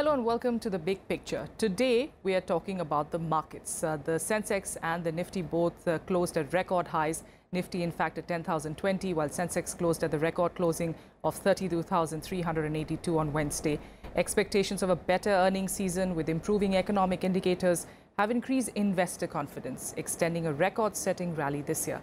Hello and welcome to The Big Picture. Today we are talking about the markets. The Sensex and the Nifty both closed at record highs. Nifty in fact at 10,020 while Sensex closed at the record closing of 32,382 on Wednesday. Expectations of a better earnings season with improving economic indicators have increased investor confidence, extending a record-setting rally this year.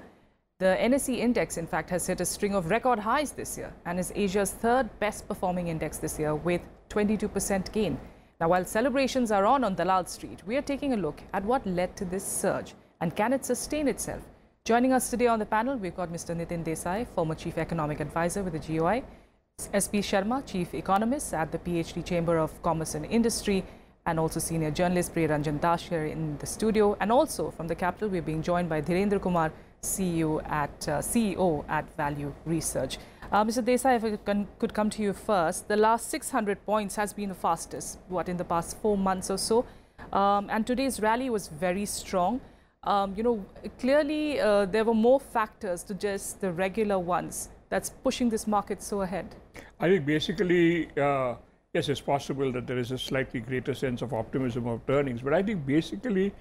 The NSE index, in fact, has hit a string of record highs this year and is Asia's third best performing index this year with 22% gain. Now, while celebrations are on Dalal Street, we are taking a look at what led to this surge and can it sustain itself. Joining us today on the panel, we've got Mr. Nitin Desai, former Chief Economic Advisor with the GOI, S.P.Sharma, Chief Economist at the PhD Chamber of Commerce and Industry, and also senior journalist Priya Ranjan here in the studio. And also from the capital, we're being joined by Dhirendra Kumar, CEO at Value Research. Mr. Desai, if I could come to you first, the last 600 points has been the fastest, in the past 4 months or so. And today's rally was very strong. Clearly there were more factors to just the regular ones that's pushing this market so ahead. I think basically, yes, it's possible that there is a slightly greater sense of optimism of earnings, but I think basically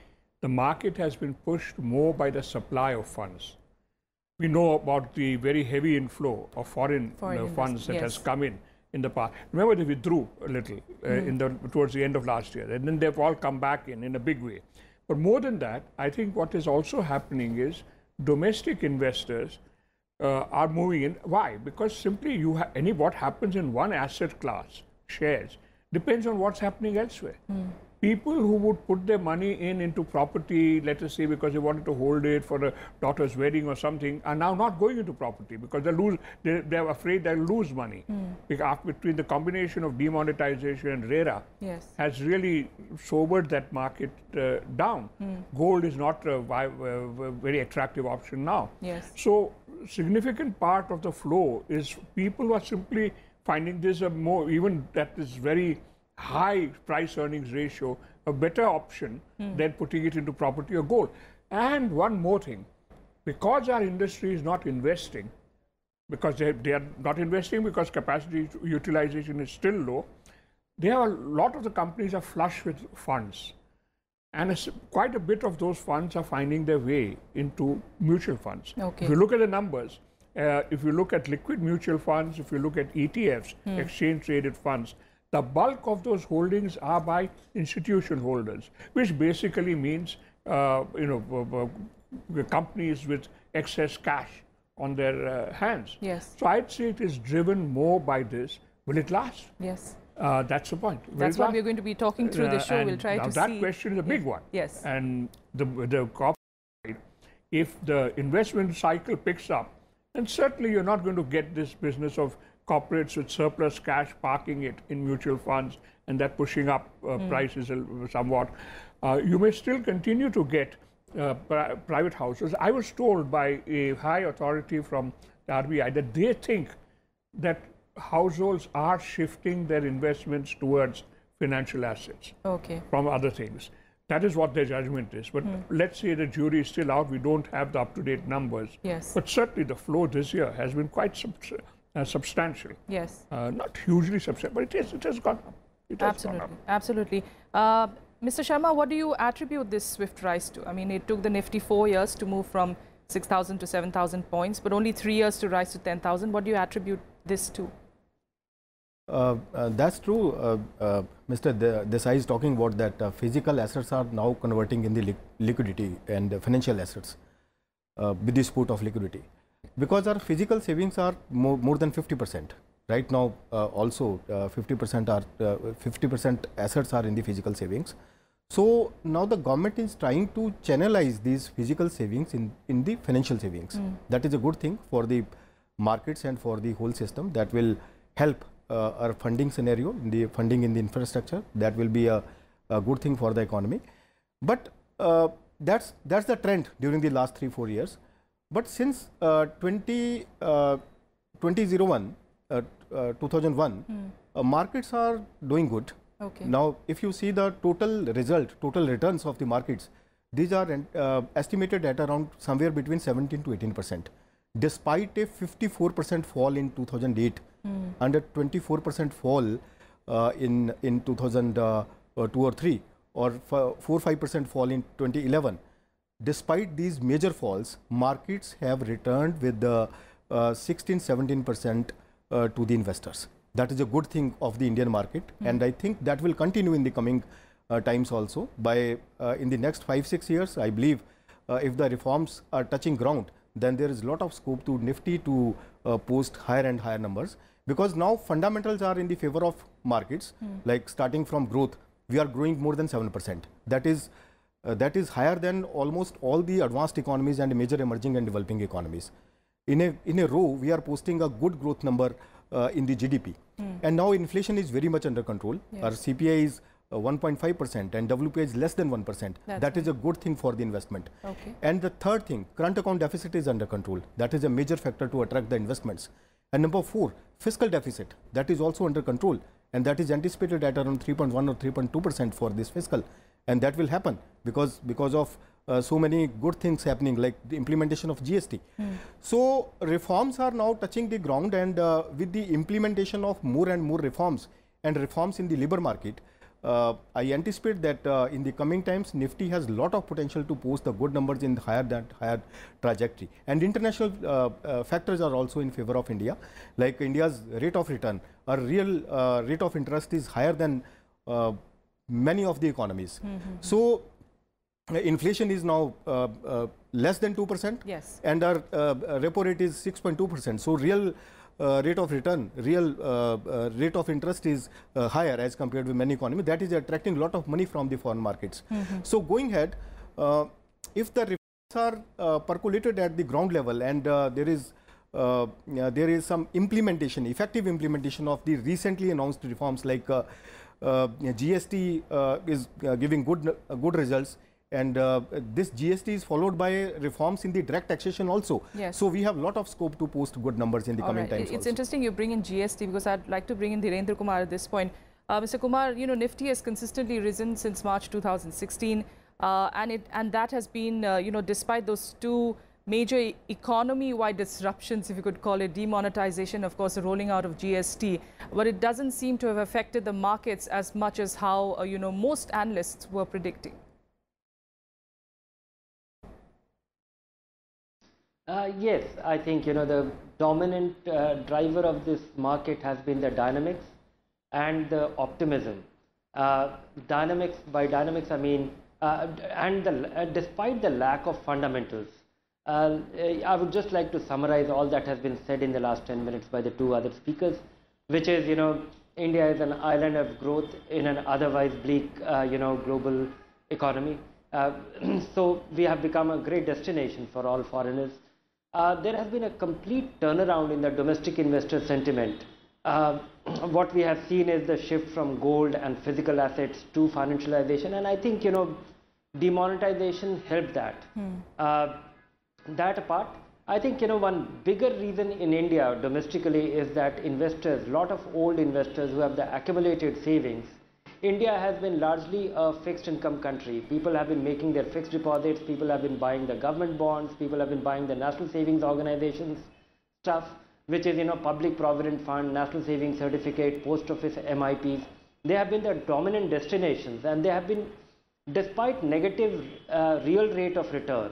the market has been pushed more by the supply of funds. We know about the very heavy inflow of foreign funds that has come in the past. Remember, they withdrew a little towards the end of last year, and then they've all come back in a big way. But more than that, I think what is also happening is domestic investors are moving in. Why? Because simply what happens in one asset class, shares, depends on what's happening elsewhere. People who would put their money into property, let us say because they wanted to hold it for a daughter's wedding or something, are now not going into property because they're afraid they'll lose money. Between the combination of demonetization and RERA has really sobered that market down. Gold is not a very attractive option now. So significant part of the flow is people who are simply finding this even that is very high price earnings ratio, a better option than putting it into property or gold. And one more thing, because our industry is not investing, because they are not investing because capacity utilization is still low, a lot of the companies are flush with funds. And quite a bit of those funds are finding their way into mutual funds. If you look at the numbers, if you look at liquid mutual funds, if you look at ETFs, exchange traded funds, the bulk of those holdings are by institution holders, which basically means companies with excess cash on their hands. So I'd say it is driven more by this. Will it last? That's the point. That's what we're going to be talking through the show. We'll try to see. That question is a big one. And the corporate, if the investment cycle picks up, then certainly you're not going to get this business of corporates with surplus cash parking it in mutual funds and that pushing up prices somewhat. You may still continue to get private houses. I was told by a high authority from the RBI that they think that households are shifting their investments towards financial assets from other things. That is what their judgment is. But let's say the jury is still out. We don't have the up-to-date numbers. But certainly the flow this year has been quite substantial. Not hugely substantial, but it has gone up. Absolutely. Mr. Sharma, what do you attribute this swift rise to? I mean, it took the Nifty 4 years to move from 6,000 to 7,000 points, but only 3 years to rise to 10,000. What do you attribute this to? That's true. Mr. Desai is talking about that physical assets are now converting in the liquidity and financial assets with the support of liquidity. Because our physical savings are more than 50%. Right now, also 50% assets are in the physical savings. So now the government is trying to channelize these physical savings in the financial savings. That is a good thing for the markets and for the whole system. That will help our funding scenario, the funding in the infrastructure. That will be a good thing for the economy. But that's the trend during the last 3-4 years. But since 2001, markets are doing good. Now, if you see the total returns of the markets, these are estimated at around somewhere between 17 to 18%. Despite a 54% fall in 2008 and a 24% fall in 2002 or 3, or 4-5% fall in 2011. Despite these major falls, markets have returned with the 16-17% to the investors. That is a good thing of the Indian market, and I think that will continue in the coming times also. By in the next 5-6 years, I believe if the reforms are touching ground, then there is a lot of scope to Nifty to post higher and higher numbers, because now fundamentals are in the favor of markets. Like starting from growth, we are growing more than 7%. That is higher than almost all the advanced economies and major emerging and developing economies. In a row, we are posting a good growth number in the GDP. And now inflation is very much under control. Our CPI is 1.5% and WPI is less than 1%. That is a good thing for the investment. And the third thing, current account deficit is under control. That is a major factor to attract the investments. And number 4, fiscal deficit, that is also under control, and that is anticipated at around 3.1 or 3.2% for this fiscal. And that will happen because of so many good things happening, like the implementation of GST. So reforms are now touching the ground, and with the implementation of more and more reforms and reforms in the labor market, I anticipate that in the coming times, Nifty has a lot of potential to post the good numbers in higher trajectory. And international factors are also in favor of India, like India's rate of return. Our real rate of interest is higher than many of the economies. So inflation is now less than 2%, and our repo rate is 6.2%. So real rate of return, rate of interest is higher as compared with many economies. That is attracting a lot of money from the foreign markets. So going ahead, if the reforms are percolated at the ground level, and there is some implementation, effective implementation of the recently announced reforms, like GST is giving good results, and this GST is followed by reforms in the direct taxation also. So we have a lot of scope to post good numbers in the coming times. It's interesting you bring in GST, because I'd like to bring in Dhirendra Kumar at this point. Mr. Kumar, you know, Nifty has consistently risen since March 2016, and that has been, you know, despite those two major economy-wide disruptions, if you could call it, demonetization, of course, the rolling out of GST, but it doesn't seem to have affected the markets as much as how, you know, most analysts were predicting. Yes, I think, you know, the dominant driver of this market has been the dynamics and the optimism. Dynamics, by dynamics I mean, despite the lack of fundamentals, I would just like to summarize all that has been said in the last 10 minutes by the two other speakers, which is, you know, India is an island of growth in an otherwise bleak, you know, global economy. So we have become a great destination for all foreigners. There has been a complete turnaround in the domestic investor sentiment. What we have seen is the shift from gold and physical assets to financialization, and I think, you know, demonetization helped that. That apart, I think, you know, one bigger reason in India domestically is that investors, lot of old investors who have the accumulated savings. India has been largely a fixed income country. People have been making their fixed deposits, people have been buying the government bonds, people have been buying the National Savings Organizations stuff, which is, you know, Public Provident Fund, National Savings Certificate, Post Office MIPs. They have been the dominant destinations, and they have been, despite negative real rate of return,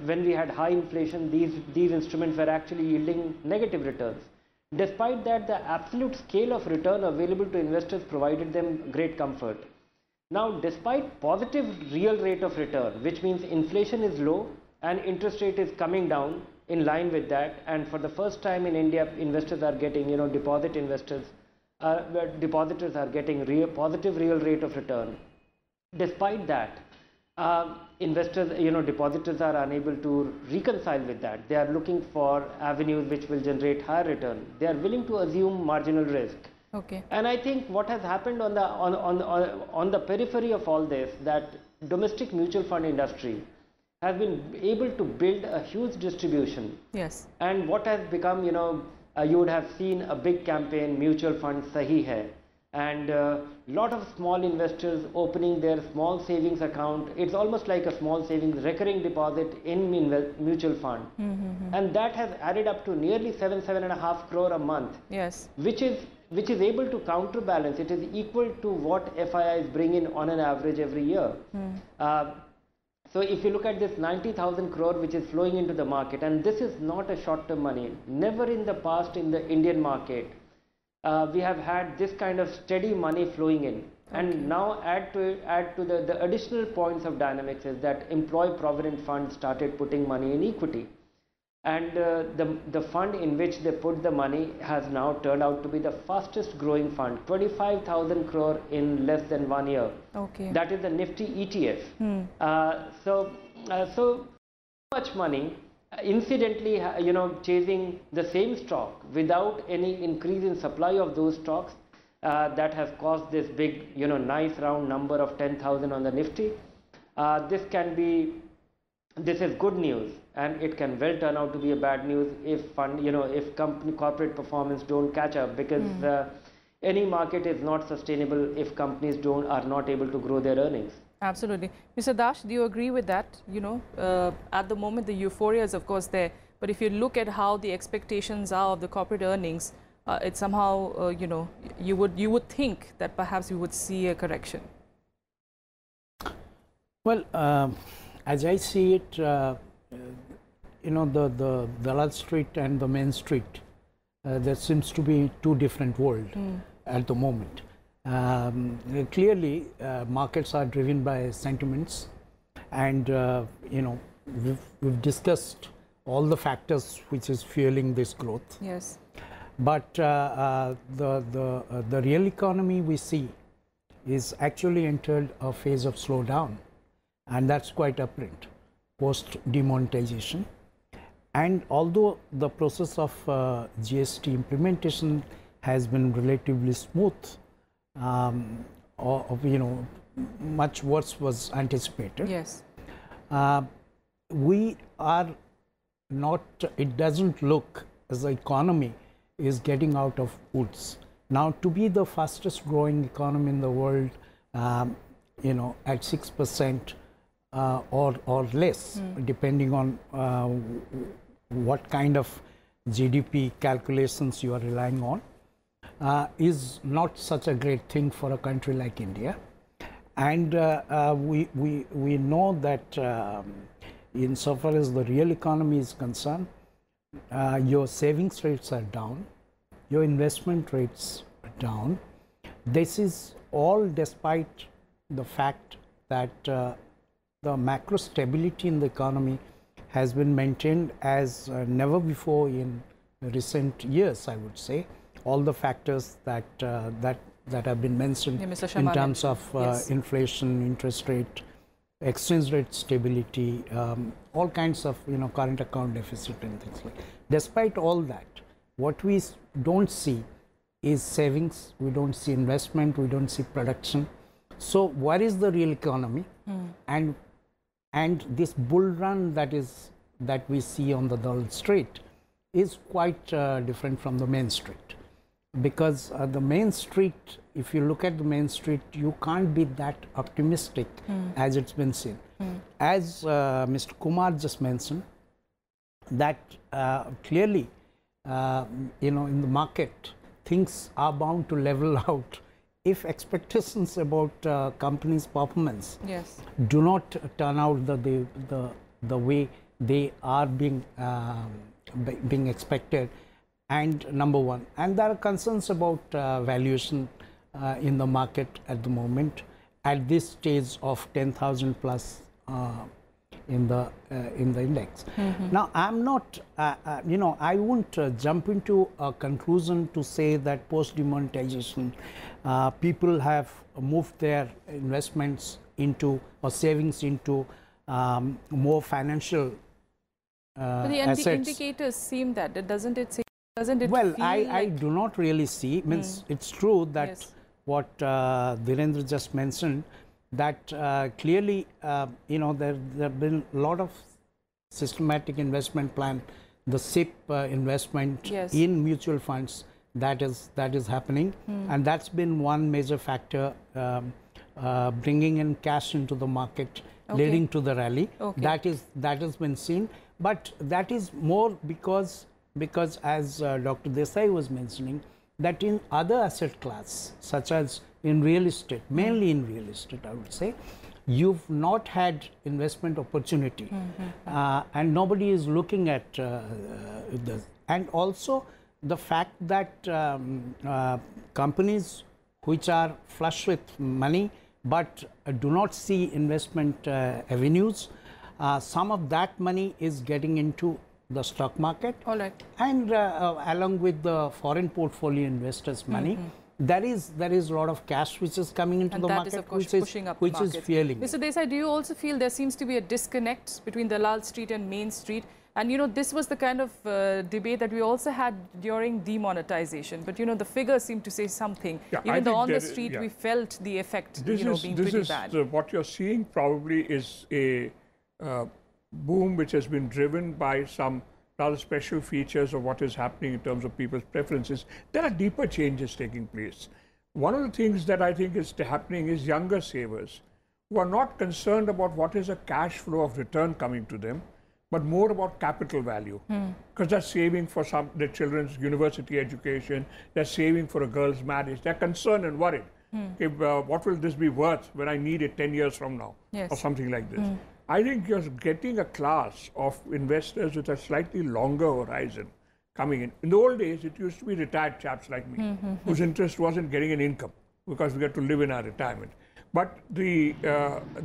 when we had high inflation, these instruments were actually yielding negative returns. Despite that, the absolute scale of return available to investors provided them great comfort. Now, despite positive real rate of return, which means inflation is low and interest rate is coming down in line with that, and for the first time in India, investors are getting, you know, depositors are getting positive real rate of return. Despite that, investors, you know, depositors are unable to reconcile with that. They are looking for avenues which will generate higher return. They are willing to assume marginal risk. And I think what has happened on the periphery of all this, that domestic mutual fund industry has been able to build a huge distribution. And what has become, you know, you would have seen a big campaign, mutual fund Sahi Hai, and lot of small investors opening their small savings account. It's almost like a small savings recurring deposit in mutual fund, and that has added up to nearly 7.5 crore a month, which is which is able to counterbalance. It is equal to what FIIs bring in on an average every year. So if you look at this 90,000 crore which is flowing into the market, and this is not a short-term money. Never in the past in the Indian market we have had this kind of steady money flowing in. And now add to the additional points of dynamics is that employee provident fund started putting money in equity. And the fund in which they put the money has now turned out to be the fastest growing fund, 25,000 crore in less than 1 year. That is the Nifty ETF. So much money, incidentally, chasing the same stock without any increase in supply of those stocks, that has caused this big, nice round number of 10,000 on the Nifty. This is good news, and it can well turn out to be a bad news if if corporate performance don't catch up, because any market is not sustainable if companies are not able to grow their earnings. Absolutely. Mr. Dash, do you agree with that? At the moment the euphoria is of course there, but if you look at how the expectations are of the corporate earnings, it somehow you would think that perhaps we would see a correction. Well, as I see it, the Dalal Street and the Main Street, there seems to be two different worlds at the moment. Clearly, markets are driven by sentiments, and we've discussed all the factors which is fueling this growth. Yes. But the real economy we see is actually entered a phase of slowdown. And that's quite apparent post demonetization. And although the process of GST implementation has been relatively smooth, much worse was anticipated. Yes. We are not. It doesn't look as the economy is getting out of woods. Now, to be the fastest growing economy in the world, at 6%. Or less, depending on what kind of GDP calculations you are relying on, is not such a great thing for a country like India. And we know that insofar as the real economy is concerned, your savings rates are down, your investment rates are down. This is all despite the fact that the macro stability in the economy has been maintained as never before in recent years, I would say. All the factors that have been mentioned in terms of inflation, interest rate, exchange rate stability, all kinds of current account deficit and things like that. Despite all that, what we don't see is savings, we don't see investment, we don't see production. So where is the real economy? And this bull run that we see on the Dalal Street is quite different from the Main Street, because the Main Street, if you look at the Main Street, you can't be that optimistic as it's been seen. As Mr. Kumar just mentioned, that clearly, in the market, things are bound to level out if expectations about companies' performance do not turn out the way they are being expected. And number one, and there are concerns about valuation in the market at the moment at this stage of 10,000 plus in the index. Now, I'm not, I won't jump into a conclusion to say that post demonetization people have moved their investments into or savings into more financial but the assets. indicators seem that, doesn't it? Well, feel I do not really see. Means it's true that what Dhirendra just mentioned, that clearly, there have been a lot of systematic investment plan, the SIP investment in mutual funds that is happening, and that's been one major factor bringing in cash into the market, leading to the rally. That has been seen, but that is more because as Dr. Desai was mentioning, that in other asset class, such as in real estate, mainly in real estate, I would say, you've not had investment opportunity, and nobody is looking at this. And also the fact that companies which are flush with money but do not see investment avenues, some of that money is getting into the stock market. All right. And along with the foreign portfolio investors' money, there is a lot of cash which is coming into the that market, is, of course, which pushing up which markets. is fueling. Mr. Desai, do you also feel there seems to be a disconnect between Dalal Street and Main Street? And, you know, this was the kind of debate that we also had during demonetization. But, you know, the figures seem to say something. Yeah, even though on the street we felt the effect, being pretty bad. What you're seeing probably is a boom which has been driven by some rather special features of what is happening in terms of people's preferences. There are deeper changes taking place. One of the things that I think is happening is younger savers who are not concerned about what is a cash flow of return coming to them, but more about capital value, because they're saving for their children's university education, they're saving for a girl's marriage, they're concerned and worried. Okay, what will this be worth when I need it 10 years from now, or something like this. I think you're getting a class of investors with a slightly longer horizon coming in. In the old days, it used to be retired chaps like me, whose interest wasn't getting an income, because we get to live in our retirement. But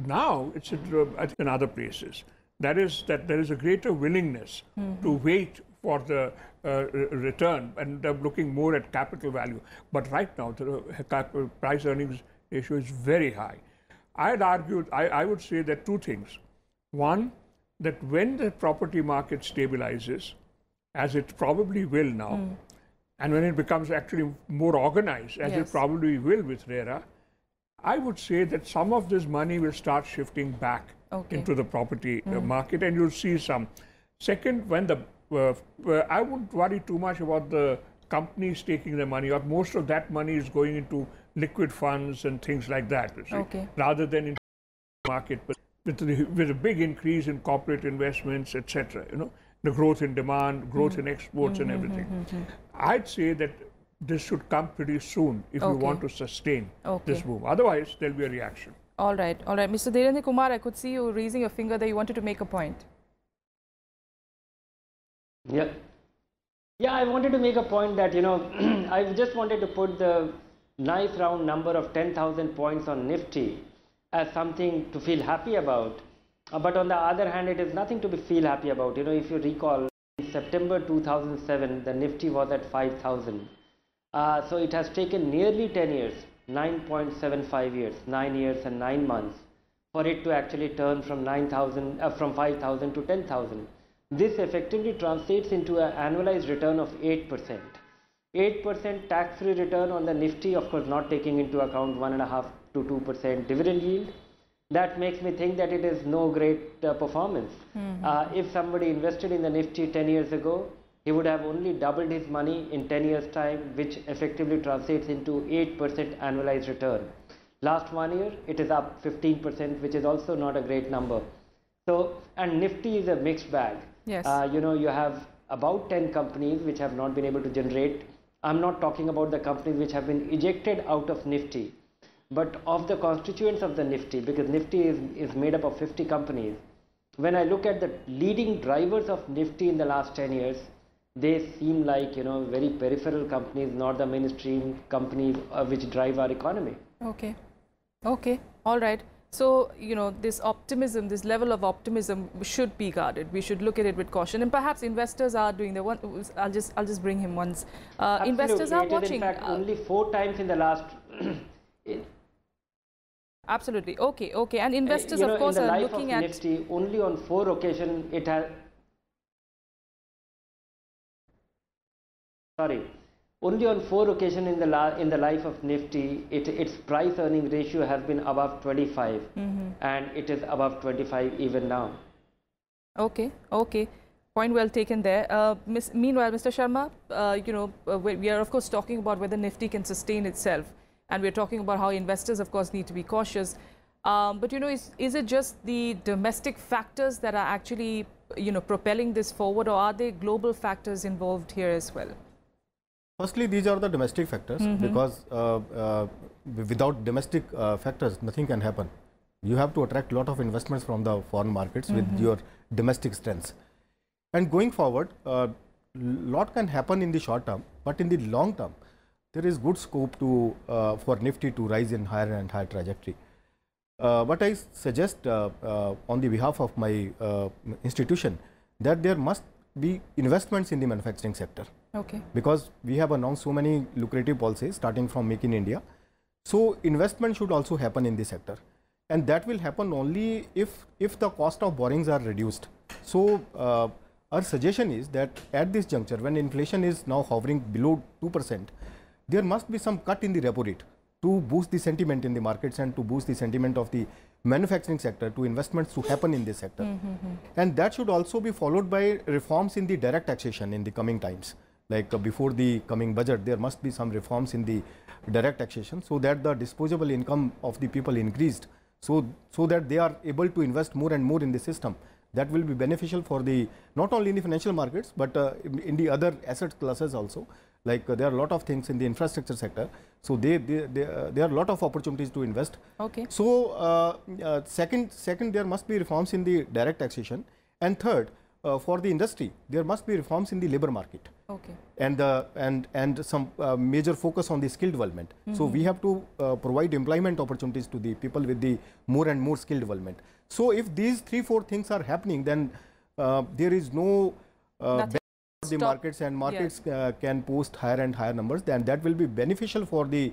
now it's in other places. That is that there is a greater willingness to wait for the return, and they're looking more at capital value. But right now, the price earnings ratio is very high. I had argued, I would say that two things. One, that when the property market stabilizes, as it probably will now, and when it becomes actually more organized, as it probably will with RERA, I would say that some of this money will start shifting back into the property market, and you'll see some. Second, when I wouldn't worry too much about the companies taking their money out. Most of that money is going into liquid funds and things like that, you see, rather than into the market. But with a big increase in corporate investments, etc., you know, the growth in demand, growth in exports and everything. I'd say that this should come pretty soon if you want to sustain this move. Otherwise, there'll be a reaction. All right, all right. Mr. Dhirendra Kumar, I could see you raising your finger there. You wanted to make a point. Yeah, I wanted to make a point that, you know, I just wanted to put the nice round number of 10,000 points on Nifty as something to feel happy about. But on the other hand, it is nothing to feel happy about. You know, if you recall, in September 2007, the Nifty was at 5,000. So it has taken nearly 10 years, 9.75 years, 9 years and 9 months for it to actually turn from 5,000 to 10,000. This effectively translates into an annualized return of 8%. 8% tax-free return on the Nifty, of course not taking into account 1.5 to 2% dividend yield. That makes me think that it is no great performance. If somebody invested in the Nifty 10 years ago, he would have only doubled his money in 10 years time, which effectively translates into 8% annualized return. Last 1 year, it is up 15%, which is also not a great number. So, and Nifty is a mixed bag. Yes. You know, you have about 10 companies which have not been able to generate. I'm not talking about the companies which have been ejected out of Nifty, but of the constituents of the Nifty, because Nifty is made up of 50 companies. When I look at the leading drivers of Nifty in the last 10 years, they seem like, you know, very peripheral companies, not the mainstream companies which drive our economy. Okay. Okay. All right. So, you know, this optimism, this level of optimism should be guarded. We should look at it with caution, and perhaps investors are doing the one. I'll just bring him once. Investors are watching. In fact, only 4 times in the last. Absolutely. Okay. Okay. And investors, of course, are looking at Nifty. Only on 4 occasions it has. Only on 4 occasions in the life of Nifty, its price earning ratio has been above 25, and it is above 25 even now. Okay, okay. Point well taken there. Meanwhile, Mr. Sharma, you know, we are of course talking about whether Nifty can sustain itself, and we're talking about how investors, of course, need to be cautious. But you know, is it just the domestic factors that are actually, you know, propelling this forward, or are there global factors involved here as well? Firstly, these are the domestic factors because without domestic factors, nothing can happen. You have to attract a lot of investments from the foreign markets with your domestic strengths. And going forward, lot can happen in the short term, but in the long term, there is good scope to for Nifty to rise in higher and higher trajectory. What I suggest on the behalf of my institution, that there must be investments in the manufacturing sector. Okay. Because we have announced so many lucrative policies starting from Make in India. So investment should also happen in this sector. And that will happen only if the cost of borrowings are reduced. So our suggestion is that at this juncture, when inflation is now hovering below 2%, there must be some cut in the repo rate to boost the sentiment in the markets and to boost the sentiment of the manufacturing sector, to investments to happen in this sector. And that should also be followed by reforms in the direct taxation in the coming times. Like before the coming budget, there must be some reforms in the direct taxation so that the disposable income of the people increased, so that they are able to invest more and more in the system. That will be beneficial for the, not only in the financial markets, but in the other asset classes also. Like there are a lot of things in the infrastructure sector. So there are a lot of opportunities to invest. Okay. So second, there must be reforms in the direct taxation. And third, for the industry, there must be reforms in the labor market. Okay. And some major focus on the skill development. So we have to provide employment opportunities to the people with the more and more skill development. So if these 3-4 things are happening, then there is no the markets, and markets can post higher and higher numbers. Then that will be beneficial for the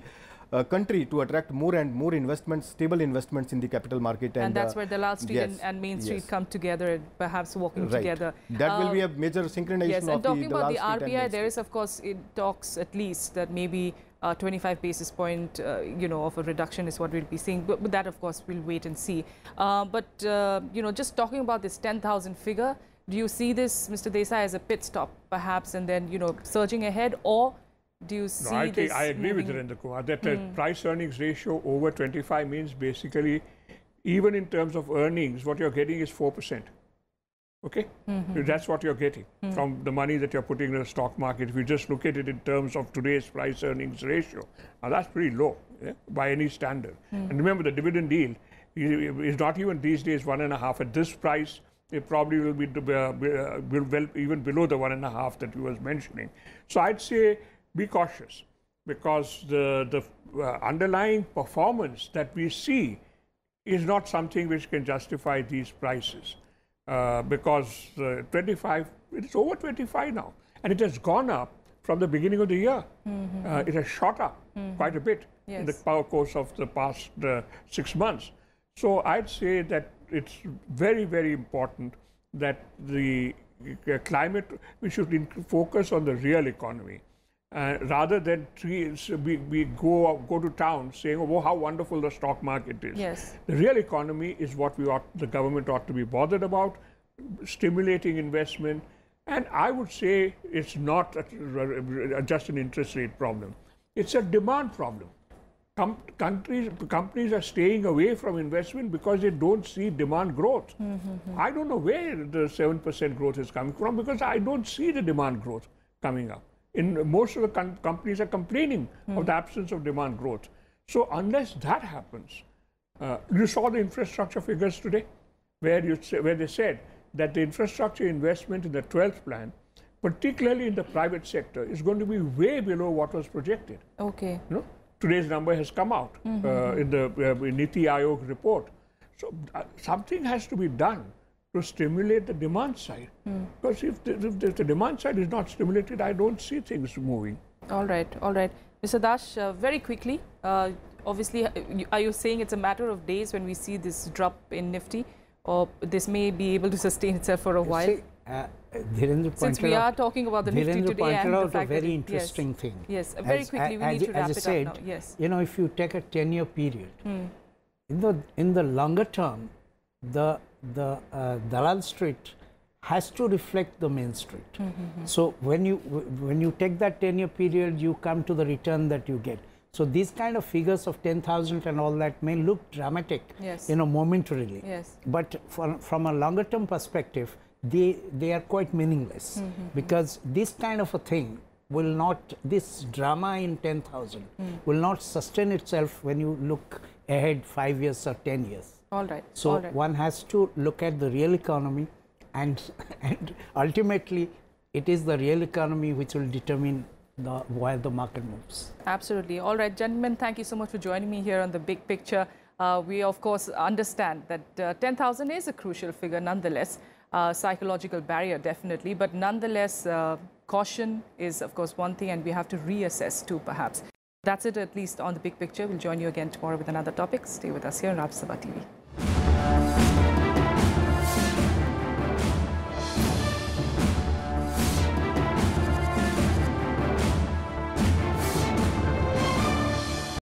country to attract more and more investments, stable investments in the capital market. And that's where the Dalal Street and Main Street come together, and perhaps walking together. That will be a major synchronization of the talking about the RBI, and there is of course in talks at least that maybe 25 basis point of a reduction is what we'll be seeing, but that of course we'll wait and see. Just talking about this 10,000 figure, do you see this, Mr. Desai, as a pit stop perhaps, and then surging ahead, or do you see I agree with Dhirendra Kumar that the price earnings ratio over 25 means basically, even in terms of earnings, what you're getting is 4%. Okay? That's what you're getting from the money that you're putting in the stock market. If you just look at it in terms of today's price earnings ratio, now that's pretty low by any standard. And remember, the dividend yield is not even these days 1.5. At this price, it probably will be well even below the 1.5 that you was mentioning. So I'd say be cautious, because the underlying performance that we see is not something which can justify these prices. Because 25, it's over 25 now, and it has gone up from the beginning of the year. It has shot up quite a bit in the course of the past 6 months. So I'd say that it's very, very important that the climate, we should focus on the real economy. Rather than we go to town saying, oh, how wonderful the stock market is. Yes. The real economy is what the government ought to be bothered about, stimulating investment. And I would say it's not just an interest rate problem. It's a demand problem. Companies are staying away from investment because they don't see demand growth. I don't know where the 7% growth is coming from, because I don't see the demand growth coming up. Most of the companies are complaining of the absence of demand growth. So unless that happens, you saw the infrastructure figures today, where they said that the infrastructure investment in the 12th plan, particularly in the private sector, is going to be way below what was projected. Okay. Today's number has come out in the Niti Aayog report. So something has to be done to stimulate the demand side. Because if the demand side is not stimulated, I don't see things moving. All right, all right. Mr. Dash, very quickly, obviously, are you saying it's a matter of days when we see this drop in Nifty, or this may be able to sustain itself for a while? Since we are talking about the Nifty today, and the fact a very interesting thing. Yes, very quickly, we need to wrap it up now. Yes. If you take a 10-year period, in the longer term, the Dalal Street has to reflect the Main Street. So when you take that 10-year period, you come to the return that you get. So these kind of figures of 10,000 and all that may look dramatic, momentarily. Yes. But from a longer term perspective, they are quite meaningless, because this kind of a thing will not, this drama in 10,000 will not sustain itself when you look ahead 5 years or 10 years. All right. So all right. one has to look at the real economy, and ultimately it is the real economy which will determine where the market moves. Absolutely. All right, gentlemen, thank you so much for joining me here on The Big Picture. We, of course, understand that 10,000 is a crucial figure nonetheless, psychological barrier definitely, but nonetheless, caution is, of course, one thing, and we have to reassess too, perhaps. That's it, at least on The Big Picture. We'll join you again tomorrow with another topic. Stay with us here on Rajya Sabha TV.